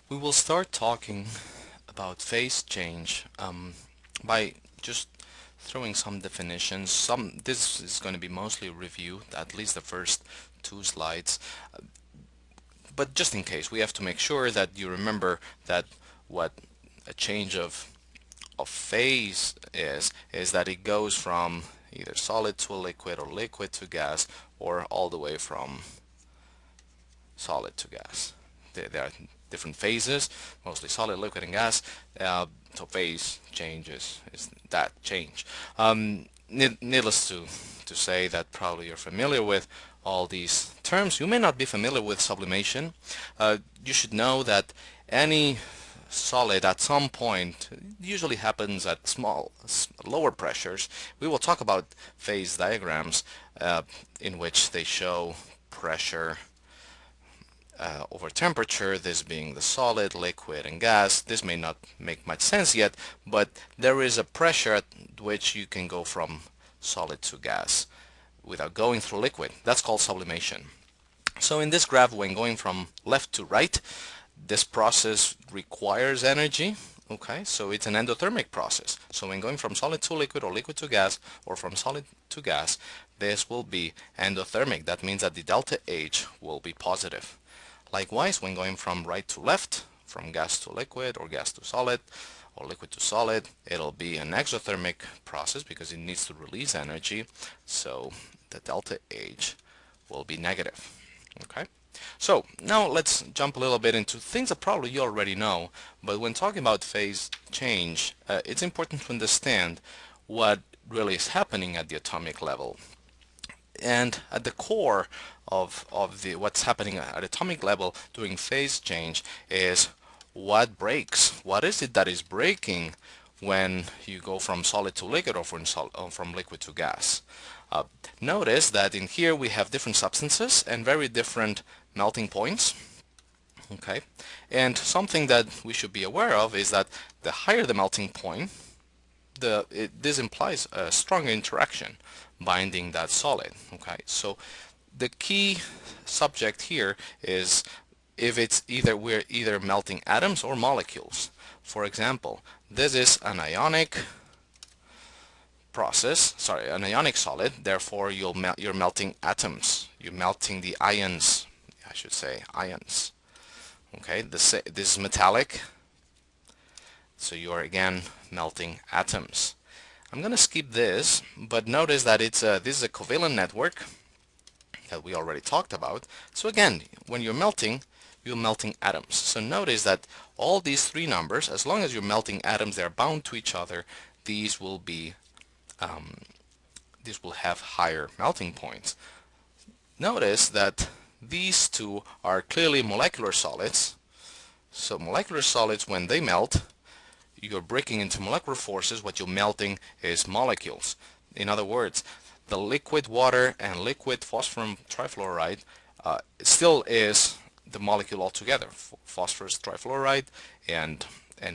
We will start talking about phase change by just throwing some definitions. This is going to be mostly review, at least the first two slides. But just in case, we have to make sure that you remember that what a change of phase is that it goes from either solid to a liquid or liquid to gas, or all the way from solid to gas. There are different phases, mostly solid, liquid, and gas. So phase changes is that change. Needless to say that probably you're familiar with all these terms. You may not be familiar with sublimation. You should know that any solid at some point usually happens at lower pressures. We will talk about phase diagrams in which they show pressure over temperature, this being the solid, liquid, and gas. This may not make much sense yet, but there is a pressure at which you can go from solid to gas without going through liquid. That's called sublimation. So in this graph, when going from left to right, this process requires energy. Okay, so it's an endothermic process. So when going from solid to liquid or liquid to gas or from solid to gas, this will be endothermic. That means that the delta H will be positive. Likewise, when going from right to left, from gas to liquid or gas to solid or liquid to solid, it'll be an exothermic process because it needs to release energy. So the delta H will be negative. Okay. So now let's jump a little bit into things that probably you already know, but when talking about phase change, it's important to understand what really is happening at the atomic level. And at the core of what's happening at atomic level during phase change is what breaks. What is it that is breaking when you go from solid to liquid or from liquid to gas? Notice that in here we have different substances and very different melting points. Okay, and something that we should be aware of is that the higher the melting point, this implies a stronger interaction binding that solid. Okay, so the key subject here is if it's we're either melting atoms or molecules. For example, this is an ionic an ionic solid, therefore you're melting atoms. You're melting the ions, I should say, ions. Okay, this is metallic, so you are again melting atoms. I'm going to skip this, but notice that this is a covalent network that we already talked about. So again, when you're melting atoms. So notice that all these three numbers, as long as you're melting atoms, they're bound to each other. These will have higher melting points. Notice that these two are clearly molecular solids. So molecular solids, when they melt, you're breaking into molecular forces. What you're melting is molecules. In other words, the liquid water and liquid phosphorus trifluoride still is the molecule altogether, phosphorus trifluoride and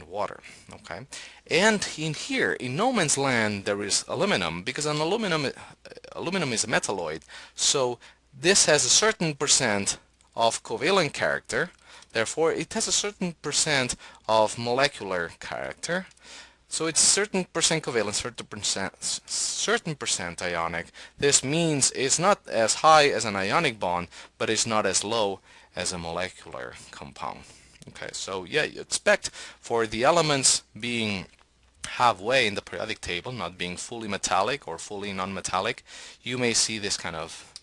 water. Okay, and in here, in no man's land, there is aluminum, because an aluminum is a metalloid. So this has a certain percent of covalent character. Therefore, it has a certain percent of molecular character. So it's certain percent covalent, certain percent ionic. This means it's not as high as an ionic bond, but it's not as low as a molecular compound. Okay, so yeah, you expect for the elements being halfway in the periodic table, not being fully metallic or fully non-metallic, you may see this kind of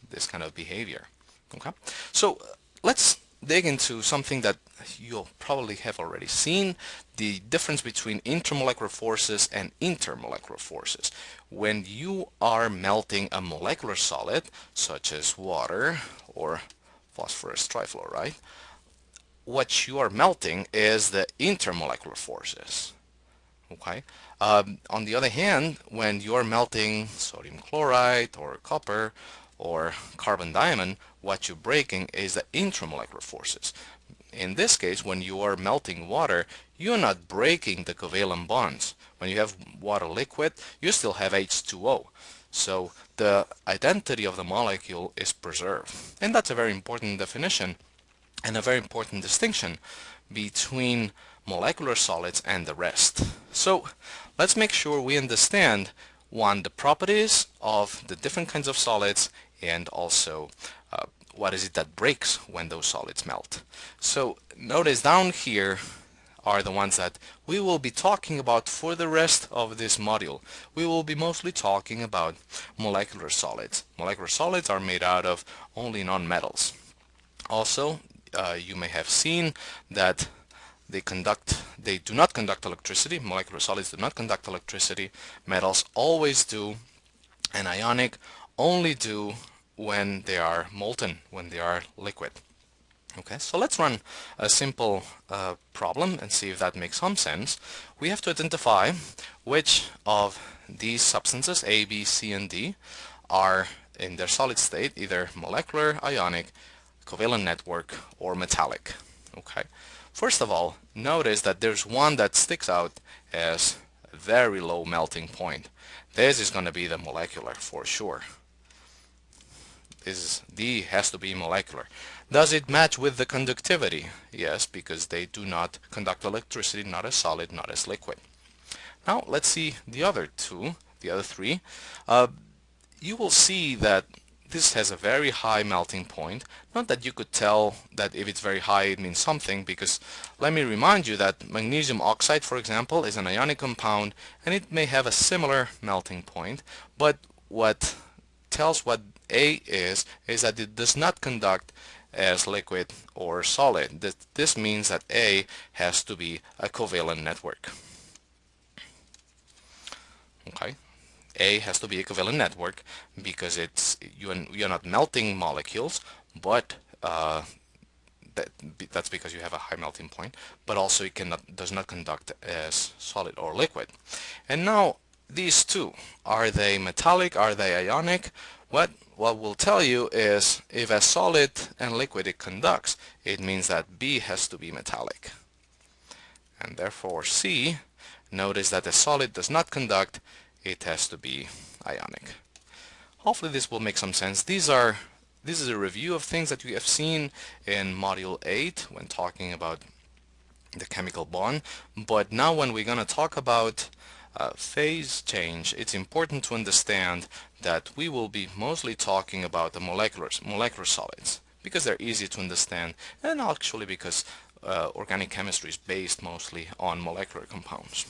behavior. Okay, so let's dig into something that you'll probably have already seen, the difference between intermolecular forces and intermolecular forces. When you are melting a molecular solid, such as water or phosphorus trifluoride, what you are melting is the intermolecular forces. Okay. On the other hand, when you're melting sodium chloride or copper or carbon diamond, what you're breaking is the intramolecular forces. In this case, when you are melting water, you're not breaking the covalent bonds. When you have water liquid, you still have H2O. So the identity of the molecule is preserved. And that's a very important definition and a very important distinction between molecular solids and the rest. So let's make sure we understand, one, the properties of the different kinds of solids, and also what is it that breaks when those solids melt. So notice down here are the ones that we will be talking about for the rest of this module. We will be mostly talking about molecular solids. Molecular solids are made out of only nonmetals. Also, you may have seen that they do not conduct electricity. Molecular solids do not conduct electricity. Metals always do, and ionic only do when they are molten, when they are liquid. Okay, so let's run a simple problem and see if that makes some sense. We have to identify which of these substances, A, B, C, and D, are in their solid state, either molecular, ionic, covalent network, or metallic. Okay. First of all, notice that there's one that sticks out as a very low melting point. This is going to be the molecular for sure. D has to be molecular. Does it match with the conductivity? Yes, because they do not conduct electricity, not as solid, not as liquid. Now let's see the other three. You will see that this has a very high melting point. Not that you could tell that if it's very high it means something, because let me remind you that magnesium oxide, for example, is an ionic compound and it may have a similar melting point, but what tells what A is that it does not conduct as liquid or solid. This means that A has to be a covalent network. Okay. A has to be a covalent network because you're not melting molecules, but that's because you have a high melting point, but also it does not conduct as solid or liquid. And now these two, are they metallic, are they ionic? What we'll tell you is if as solid and liquid it conducts, it means that B has to be metallic. And therefore C, notice that a solid does not conduct, it has to be ionic. Hopefully this will make some sense. This is a review of things that you have seen in Module 8 when talking about the chemical bond. But now when we're going to talk about phase change, it's important to understand that we will be mostly talking about the molecular solids because they're easy to understand, and actually because organic chemistry is based mostly on molecular compounds.